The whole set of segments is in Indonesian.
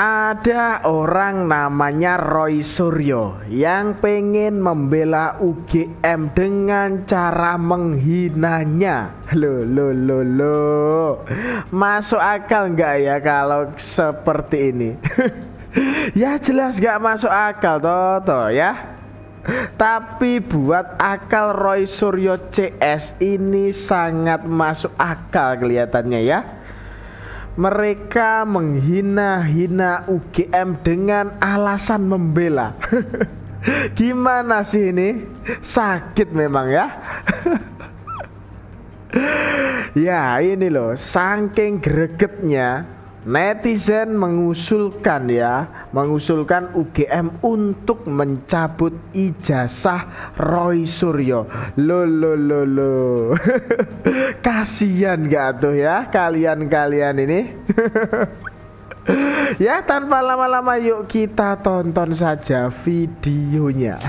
Ada orang namanya Roy Suryo yang pengen membela UGM dengan cara menghinanya. Loh. Masuk akal nggak ya kalau seperti ini? Ya jelas gak masuk akal toh ya. Tapi buat akal Roy Suryo CS ini sangat masuk akal kelihatannya ya. Mereka menghina-hina UGM dengan alasan membela. Gimana sih ini? Sakit memang ya. Ya ini loh, saking gregetnya netizen mengusulkan UGM untuk mencabut ijazah Roy Suryo. Loh. Kasian gak tuh ya kalian ini? Ya tanpa lama-lama yuk kita tonton saja videonya.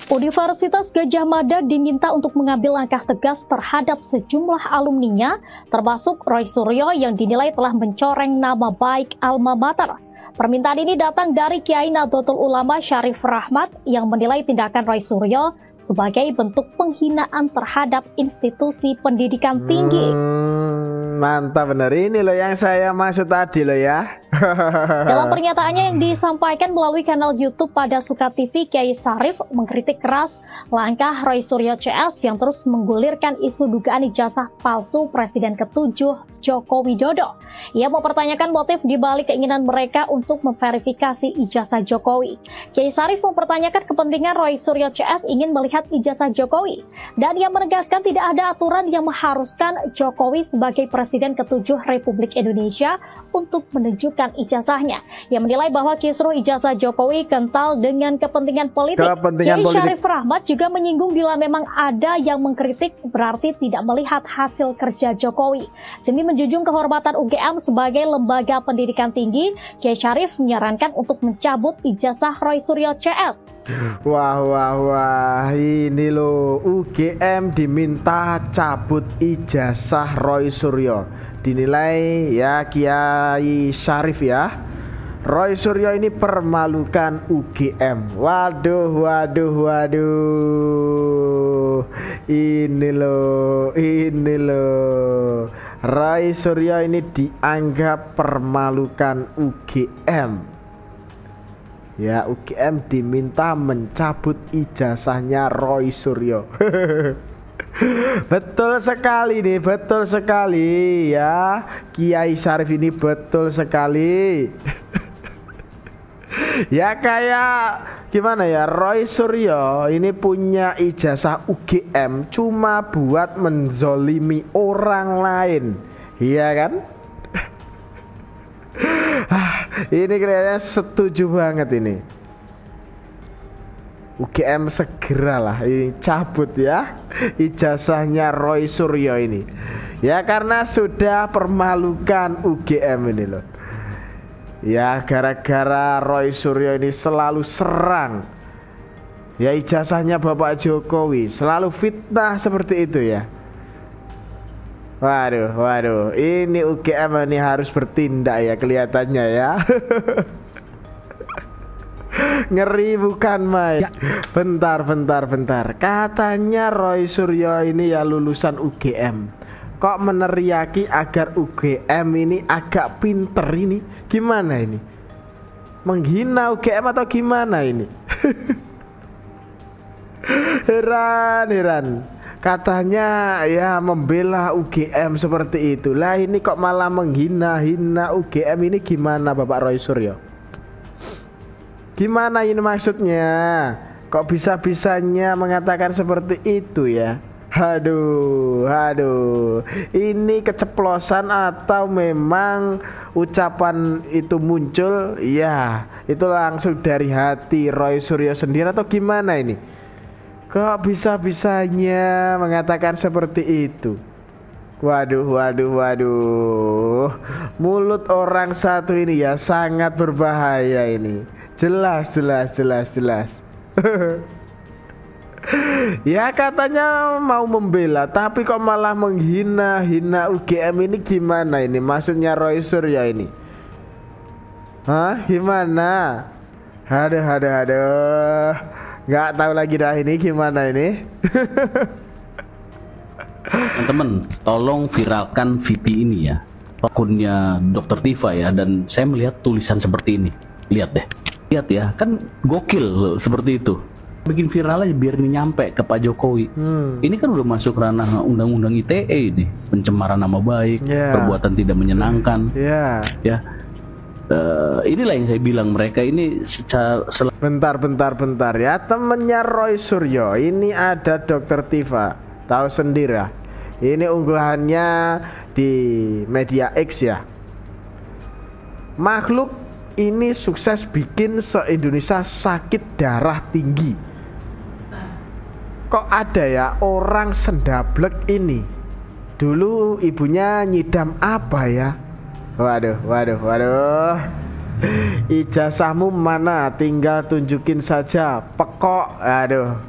Universitas Gadjah Mada diminta untuk mengambil langkah tegas terhadap sejumlah alumninya, termasuk Roy Suryo yang dinilai telah mencoreng nama baik alma mater. Permintaan ini datang dari Kiai Nahdlatul Ulama Syarif Rahmat yang menilai tindakan Roy Suryo sebagai bentuk penghinaan terhadap institusi pendidikan tinggi. Mantap bener, ini loh yang saya maksud tadi loh ya. Dalam pernyataannya yang disampaikan melalui kanal YouTube Pada Suka TV, Kiai Syarif mengkritik keras langkah Roy Suryo CS yang terus menggulirkan isu dugaan ijazah palsu Presiden ke-7 Joko Widodo. Ia mempertanyakan motif dibalik keinginan mereka untuk memverifikasi ijazah Jokowi. Kiai Syarif mempertanyakan kepentingan Roy Suryo CS ingin melihat ijazah Jokowi, dan ia menegaskan tidak ada aturan yang mengharuskan Jokowi sebagai Presiden ke-7 Republik Indonesia untuk menunjukkan ijazahnya. Ia menilai bahwa kisruh ijazah Jokowi kental dengan kepentingan politik. Kiai Syarif Rahmat juga menyinggung bila memang ada yang mengkritik berarti tidak melihat hasil kerja Jokowi. Demi menjunjung kehormatan UGM sebagai lembaga pendidikan tinggi, Kiai Syarif menyarankan untuk mencabut ijazah Roy Suryo CS. Wah, ini loh, UGM diminta cabut ijazah Roy Suryo. Dinilai ya Kiai Syarif ya, Roy Suryo ini permalukan UGM. Waduh. Ini loh, Roy Suryo ini dianggap permalukan UGM. Ya, UGM diminta mencabut ijazahnya Roy Suryo. Betul sekali nih, betul sekali ya. Kiai Syarif ini betul sekali. Ya kayak gimana ya, Roy Suryo ini punya ijazah UGM cuma buat menzolimi orang lain. Iya kan? Ini kelihatannya setuju banget ini. UGM segeralah ini cabut ya ijazahnya Roy Suryo ini. Ya karena sudah permalukan UGM ini loh. Ya gara-gara Roy Suryo ini selalu serang ya ijazahnya Bapak Jokowi, selalu fitnah seperti itu ya. Waduh, ini UGM ini harus bertindak ya kelihatannya ya. Ngeri bukan main ya. Bentar. Katanya Roy Suryo ini ya lulusan UGM, kok meneriaki agar UGM ini agak pinter ini. Gimana ini? Menghina UGM atau gimana ini? Heran. Katanya ya membela UGM seperti itulah, ini kok malah menghina-hina UGM ini. Gimana Bapak Roy Suryo? Gimana ini maksudnya? Kok bisa-bisanya mengatakan seperti itu ya? Aduh. Ini keceplosan atau memang ucapan itu muncul ya itu langsung dari hati Roy Suryo sendiri atau gimana ini? Kok bisa-bisanya mengatakan seperti itu? Waduh. Mulut orang satu ini ya sangat berbahaya ini. Jelas. Ya katanya mau membela, tapi kok malah menghina-hina UGM ini. Gimana ini maksudnya Roy Suryo ini? Hah, gimana? Aduh. Nggak tahu lagi dah ini gimana ini. Teman-teman, tolong viralkan VT ini ya, akunnya Dr. Tifa ya. Dan saya melihat tulisan seperti ini. Lihat deh, lihat ya, kan gokil loh, seperti itu. Bikin viral aja biar ini nyampe ke Pak Jokowi. Ini kan udah masuk ranah undang-undang ITE ini, pencemaran nama baik, perbuatan tidak menyenangkan. Ya. Inilah yang saya bilang, mereka ini secara bentar ya, temennya Roy Suryo ini ada Dr. Tifa, tahu sendiri ya. Ini unggahannya di media X ya. Makhluk ini sukses bikin se-Indonesia sakit darah tinggi. Kok ada ya orang sendablek ini? Dulu ibunya nyidam apa ya? Waduh. Ijazahmu mana? Tinggal tunjukin saja. Pekok. Aduh.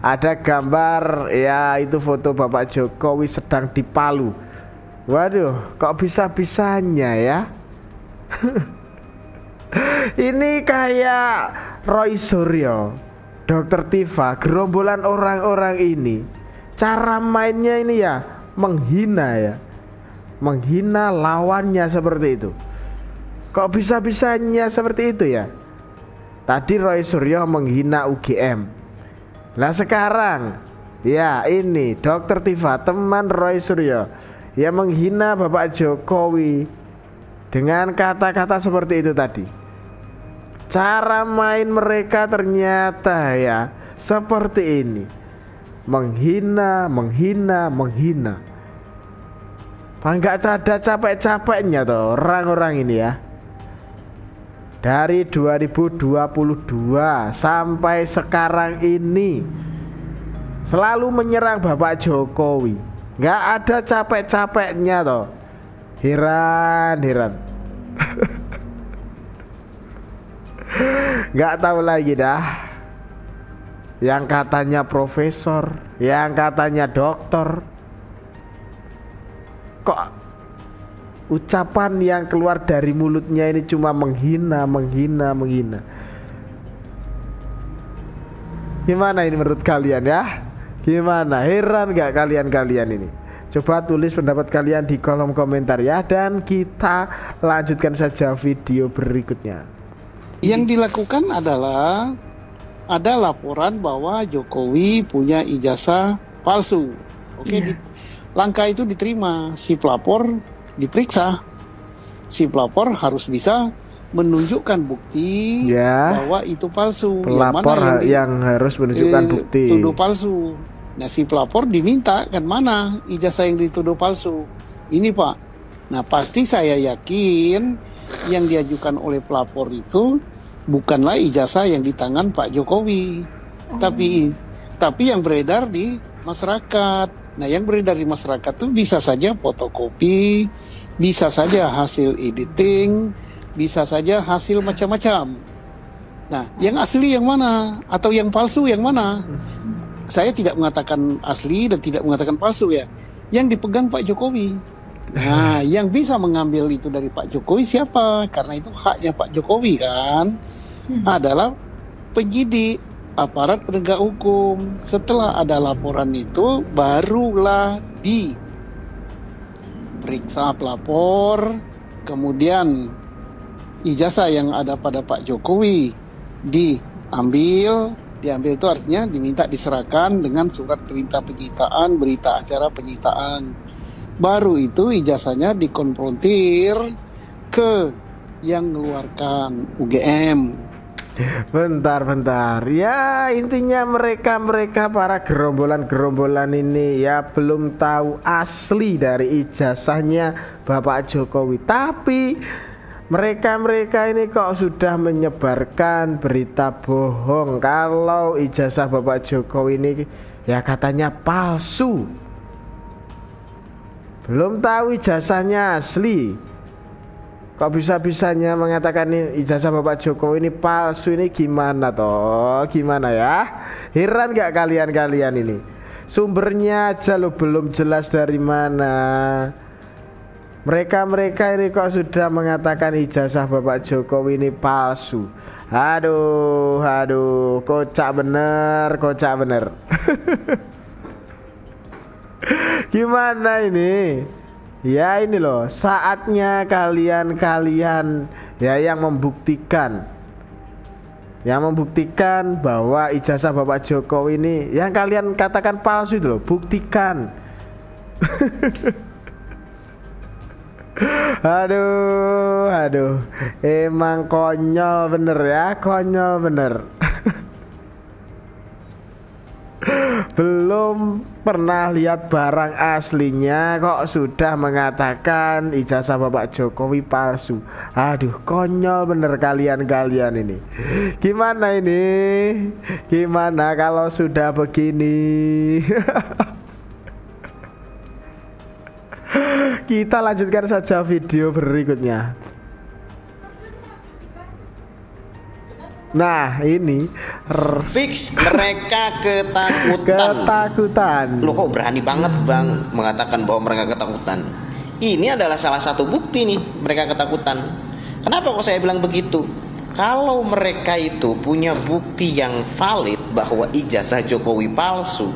Ada gambar ya, itu foto Bapak Jokowi sedang di Palu. Waduh, kok bisa-bisanya ya? Ini kayak Roy Suryo, Dr. Tifa, gerombolan orang-orang ini. Cara mainnya ini ya menghina ya. Menghina lawannya seperti itu. Kok bisa-bisanya seperti itu ya? Tadi Roy Suryo menghina UGM. Lah sekarang ya ini Dr. Tifa, teman Roy Suryo, yang menghina Bapak Jokowi dengan kata-kata seperti itu tadi. Cara main mereka ternyata ya seperti ini. Menghina. Nggak ada capek-capeknya tuh orang-orang ini ya. Dari 2022 sampai sekarang ini selalu menyerang Bapak Jokowi. Nggak ada capek-capeknya toh. Heran. Nggak tahu lagi dah. Yang katanya profesor, yang katanya dokter. Kok ucapan yang keluar dari mulutnya ini cuma menghina. Gimana ini menurut kalian ya? Gimana? Heran gak kalian ini? Coba tulis pendapat kalian di kolom komentar ya. Dan kita lanjutkan saja video berikutnya. Yang dilakukan adalah ada laporan bahwa Jokowi punya ijazah palsu. Oke, langkah itu diterima, si pelapor diperiksa. Si pelapor harus bisa menunjukkan bukti bahwa itu palsu. Pelapor yang harus menunjukkan bukti tuduh palsu. Nah, si pelapor diminta kan mana ijazah yang dituduh palsu. Ini Pak. Nah, pasti saya yakin yang diajukan oleh pelapor itu bukanlah ijazah yang di tangan Pak Jokowi, tapi yang beredar di masyarakat. Nah, yang beredar di masyarakat itu bisa saja fotokopi, bisa saja hasil editing, bisa saja hasil macam-macam. Nah, yang asli yang mana? Atau yang palsu yang mana? Saya tidak mengatakan asli dan tidak mengatakan palsu ya. Yang dipegang Pak Jokowi. Nah, yang bisa mengambil itu dari Pak Jokowi siapa? Karena itu haknya Pak Jokowi kan. Adalah penyidik, aparat penegak hukum. Setelah ada laporan itu barulah diperiksa pelapor, kemudian ijazah yang ada pada Pak Jokowi diambil itu artinya diminta diserahkan dengan surat perintah penyitaan, berita acara penyitaan. Baru itu ijazahnya dikonfrontir ke yang mengeluarkan UGM. Bentar ya, intinya mereka para gerombolan ini ya belum tahu asli dari ijazahnya Bapak Jokowi, tapi mereka ini kok sudah menyebarkan berita bohong kalau ijazah Bapak Jokowi ini ya katanya palsu. Belum tahu ijazahnya asli, kok bisa-bisanya mengatakan ijazah Bapak Jokowi ini palsu. Ini gimana toh? Gimana ya? Heran gak kalian ini? Sumbernya aja lo belum jelas dari mana. Mereka-mereka ini kok sudah mengatakan ijazah Bapak Jokowi ini palsu. Aduh, kocak bener. Gimana ini? Ya ini loh, saatnya kalian ya yang membuktikan bahwa ijazah Bapak Jokowi ini yang kalian katakan palsu itu loh, buktikan. Aduh, emang konyol bener ya, konyol bener. Belum pernah lihat barang aslinya kok sudah mengatakan ijazah Bapak Jokowi palsu. Aduh, konyol bener kalian ini. Gimana ini? Gimana kalau sudah begini? Kita lanjutkan saja video berikutnya. Nah ini fix mereka ketakutan. Lo kok berani banget Bang mengatakan bahwa mereka ketakutan? Ini adalah salah satu bukti nih mereka ketakutan. Kenapa kok saya bilang begitu? Kalau mereka itu punya bukti yang valid bahwa ijazah Jokowi palsu,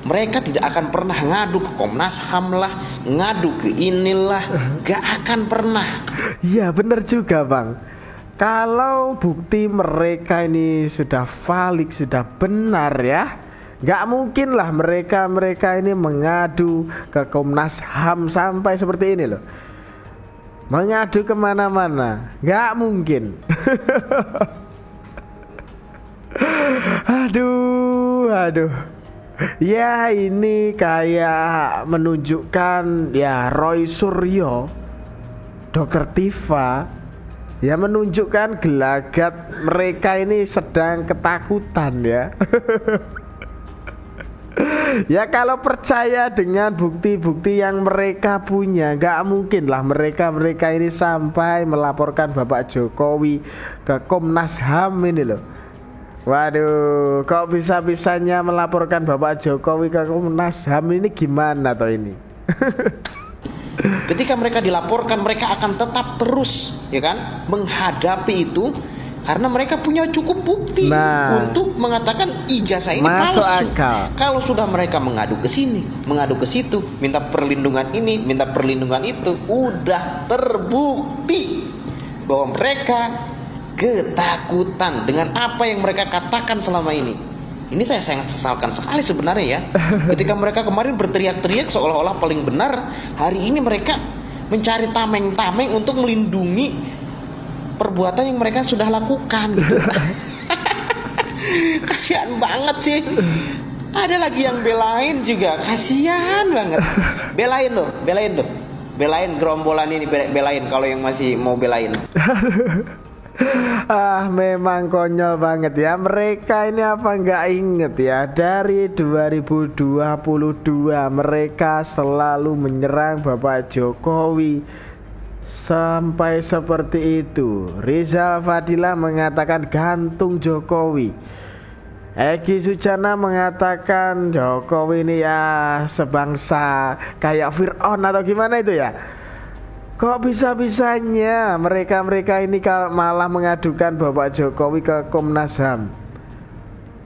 mereka tidak akan pernah ngadu ke Komnas HAM lah, ngadu ke inilah, gak akan pernah. Iya bener juga Bang. Kalau bukti mereka ini sudah valid, sudah benar ya, gak mungkin lah mereka ini mengadu ke Komnas HAM sampai seperti ini loh. Mengadu kemana-mana, gak mungkin. Aduh. Ya ini kayak menunjukkan ya Roy Suryo, Dr. Tifa, ya menunjukkan gelagat mereka ini sedang ketakutan ya. Ya kalau percaya dengan bukti-bukti yang mereka punya, gak mungkin lah mereka ini sampai melaporkan Bapak Jokowi ke Komnas HAM ini loh. Waduh, kok bisa-bisanya melaporkan Bapak Jokowi ke Komnas HAM ini gimana toh ini? Ketika mereka dilaporkan, mereka akan tetap terus ya kan menghadapi itu karena mereka punya cukup bukti untuk mengatakan ijazah ini palsu. Kalau sudah mereka mengadu ke sini, mengadu ke situ, minta perlindungan ini, minta perlindungan itu, udah terbukti bahwa mereka ketakutan dengan apa yang mereka katakan selama ini. Ini saya sangat sesalkan sekali sebenarnya ya. Ketika mereka kemarin berteriak-teriak seolah-olah paling benar, hari ini mereka mencari tameng-tameng untuk melindungi perbuatan yang mereka sudah lakukan gitu. Kasihan banget sih. Ada lagi yang belain juga, kasihan banget. Belain loh. Belain gerombolan ini, belain kalau yang masih mau belain. Memang konyol banget ya. Mereka ini apa nggak inget ya, dari 2022 mereka selalu menyerang Bapak Jokowi sampai seperti itu. Rizal Fadila mengatakan gantung Jokowi. Egy Sujana mengatakan Jokowi ini ya sebangsa kayak Fir'aun atau gimana itu ya. Kok bisa-bisanya mereka ini malah mengadukan Bapak Jokowi ke Komnas HAM?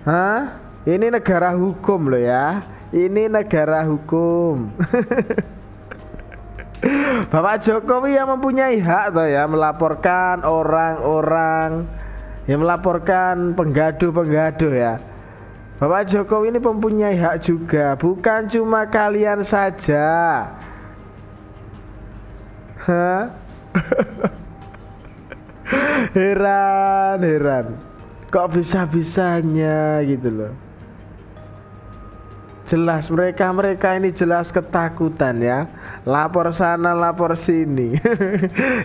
Hah? Ini negara hukum loh ya. Ini negara hukum. Bapak Jokowi yang mempunyai hak toh ya melaporkan orang-orang, yang melaporkan penggaduh ya. Bapak Jokowi ini mempunyai hak juga, bukan cuma kalian saja. Heran kok bisa-bisanya gitu loh. Jelas mereka ini jelas ketakutan ya. Lapor sana lapor sini.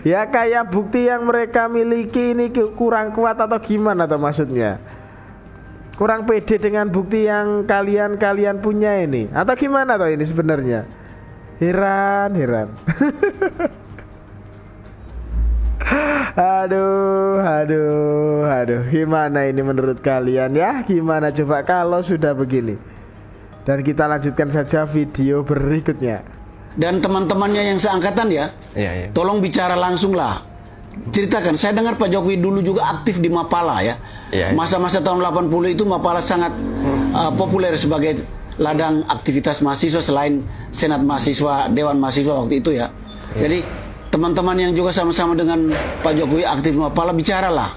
Ya kayak bukti yang mereka miliki ini kurang kuat atau gimana atau maksudnya? Kurang pede dengan bukti yang kalian punya ini atau gimana toh ini sebenarnya? Heran. Aduh, gimana ini menurut kalian ya? Gimana coba kalau sudah begini? Dan kita lanjutkan saja video berikutnya. dan teman-temannya yang seangkatan ya, tolong bicara langsung lah. Ceritakan, saya dengar Pak Jokowi dulu juga aktif di Mapala ya. Masa-masa tahun 80 itu Mapala sangat populer sebagai ladang aktivitas mahasiswa selain Senat Mahasiswa, Dewan Mahasiswa waktu itu ya. Jadi teman-teman yang juga sama-sama dengan Pak Jokowi aktif di Mapala, bicaralah,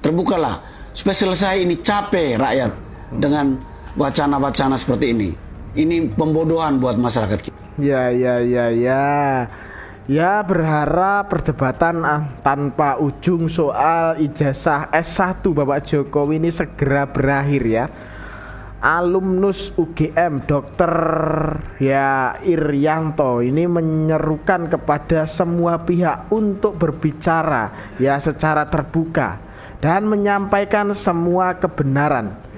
terbukalah, supaya selesai ini. Capek rakyat dengan wacana-wacana seperti ini. Ini pembodohan buat masyarakat kita. Ya, berharap perdebatan tanpa ujung soal ijazah S1 Bapak Jokowi ini segera berakhir ya. Alumnus UGM Dr. Irianto ini menyerukan kepada semua pihak untuk berbicara ya secara terbuka dan menyampaikan semua kebenaran.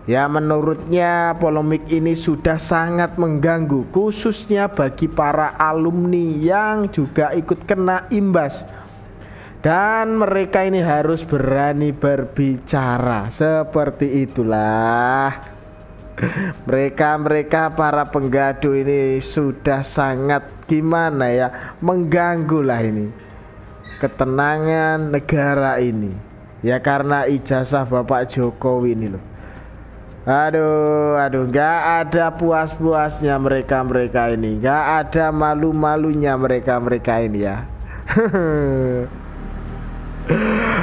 Ya, menurutnya polemik ini sudah sangat mengganggu khususnya bagi para alumni yang juga ikut kena imbas. Dan mereka ini harus berani berbicara. Seperti itulah. Mereka para penggaduh ini sudah sangat gimana ya, mengganggu lah ini ketenangan negara ini. Ya karena ijazah Bapak Jokowi ini loh. Aduh, nggak ada puas-puasnya mereka ini, nggak ada malu-malunya mereka ini ya.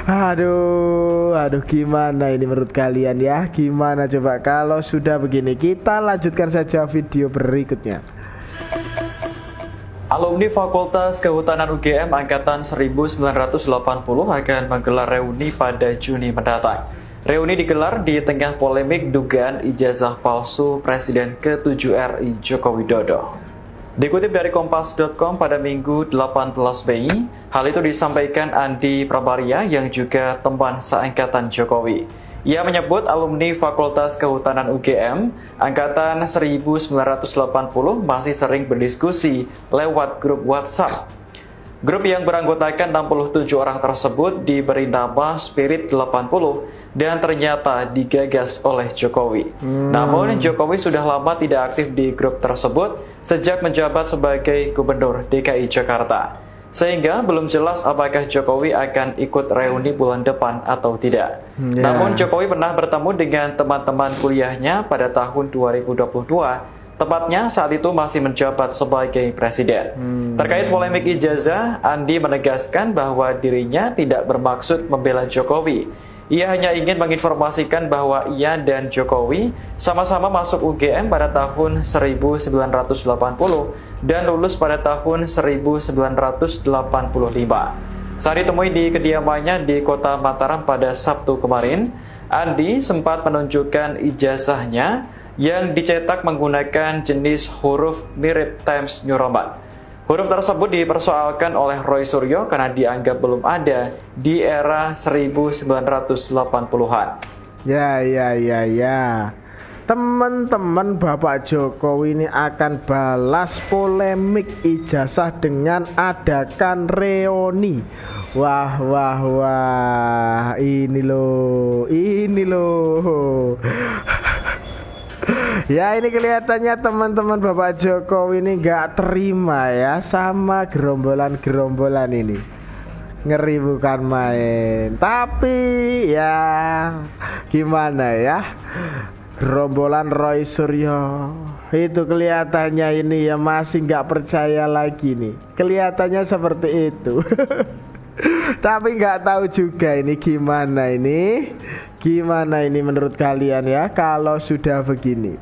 Aduh, gimana ini menurut kalian ya? Gimana coba kalau sudah begini? Kita lanjutkan saja video berikutnya. Alumni Fakultas Kehutanan UGM Angkatan 1980 akan menggelar reuni pada Juni mendatang. Reuni digelar di tengah polemik dugaan ijazah palsu Presiden ke-7 RI Joko Widodo. Dikutip dari Kompas.com pada Minggu 18 Mei, hal itu disampaikan Andi Prabaria yang juga teman seangkatan Jokowi. Ia menyebut alumni Fakultas Kehutanan UGM Angkatan 1980 masih sering berdiskusi lewat grup WhatsApp. Grup yang beranggotakan 67 orang tersebut diberi nama Spirit 80 dan ternyata digagas oleh Jokowi. Namun Jokowi sudah lama tidak aktif di grup tersebut sejak menjabat sebagai Gubernur DKI Jakarta. Sehingga belum jelas apakah Jokowi akan ikut reuni bulan depan atau tidak. Namun Jokowi pernah bertemu dengan teman-teman kuliahnya pada tahun 2022. Tepatnya saat itu masih menjabat sebagai presiden. Terkait polemik ijazah, Andi menegaskan bahwa dirinya tidak bermaksud membela Jokowi. Ia hanya ingin menginformasikan bahwa ia dan Jokowi sama-sama masuk UGM pada tahun 1980 dan lulus pada tahun 1985. Saat ditemui di kediamannya di Kota Mataram pada Sabtu kemarin, Andi sempat menunjukkan ijazahnya yang dicetak menggunakan jenis huruf mirip Times New Roman. Huruf tersebut dipersoalkan oleh Roy Suryo karena dianggap belum ada di era 1980-an. Ya. Teman-teman Bapak Jokowi ini akan balas polemik ijazah dengan adakan reuni. Wah. Ini loh. Ya ini kelihatannya teman-teman Bapak Jokowi ini nggak terima ya sama gerombolan ini. Ngeri bukan main. Tapi ya gimana ya, gerombolan Roy Suryo itu kelihatannya ini ya masih nggak percaya lagi nih. Kelihatannya seperti itu. Tapi nggak tahu juga ini gimana ini. Gimana ini menurut kalian ya kalau sudah begini?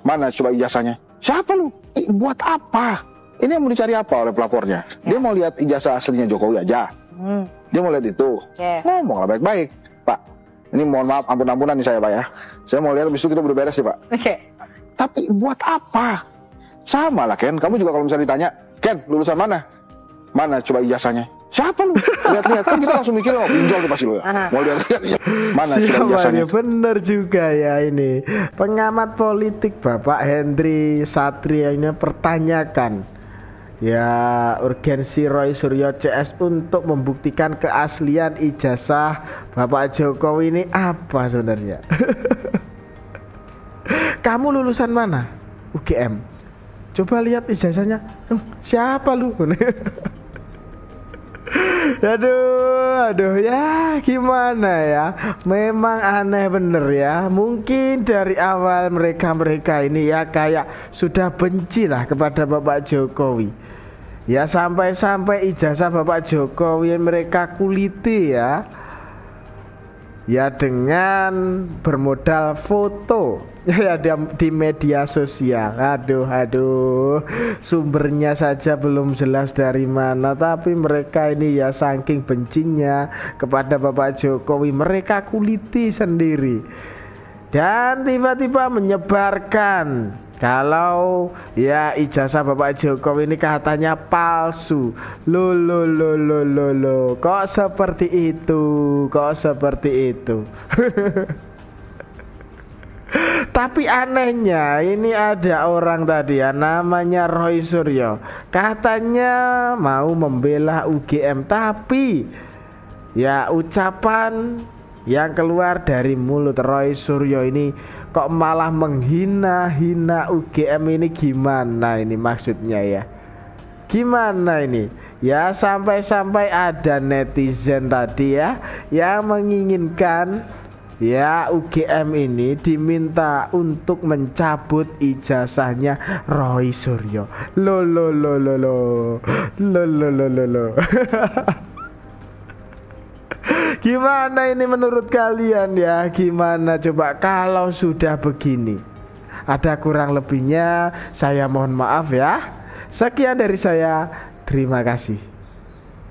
Mana coba ijazahnya? Siapa lu? Buat apa? Ini yang mau dicari apa oleh pelapornya? Dia mau lihat ijazah aslinya Jokowi aja. Dia mau lihat itu. Ngomonglah baik-baik, Pak. Ini mohon maaf, ampun-ampunan nih saya, Pak ya. Saya mau lihat habis itu kita beres sih, Pak. Tapi buat apa? Sama lah Ken, kamu juga kalau misalnya ditanya, Ken lulusan mana? Mana coba ijazahnya? Siapa lu? Lihat-lihat kan kita langsung mikir, oh pinjol tuh pasti lu ya. Mau lihat-lihat mana coba ijazahnya? Bener juga ya ini. Pengamat politik Bapak Hendri Satria ini pertanyakan ya urgensi Roy Suryo CS untuk membuktikan keaslian ijazah Bapak Jokowi ini apa sebenarnya? Kamu lulusan mana? UGM. Coba lihat ijazahnya. Siapa lu? Aduh ya gimana ya, memang aneh bener ya. Mungkin dari awal mereka ini ya kayak sudah benci lah kepada Bapak Jokowi ya, sampai ijazah Bapak Jokowi mereka kuliti ya dengan bermodal foto ya di media sosial. Aduh, sumbernya saja belum jelas dari mana, tapi mereka ini ya saking bencinya kepada Bapak Jokowi, mereka kuliti sendiri dan tiba-tiba menyebarkan kalau ya ijazah Bapak Jokowi ini katanya palsu. Loh, kok seperti itu? Tapi anehnya ini ada orang tadi ya, namanya Roy Suryo, katanya mau membela UGM, tapi ya ucapan yang keluar dari mulut Roy Suryo ini kok malah menghina-hina UGM. Ini gimana ini maksudnya ya? Gimana ini? Ya sampai ada netizen tadi ya yang menginginkan ya UGM ini diminta untuk mencabut ijazahnya Roy Suryo. Lo. Gimana ini menurut kalian ya? Gimana coba kalau sudah begini? Ada kurang lebihnya saya mohon maaf ya. Sekian dari saya. Terima kasih.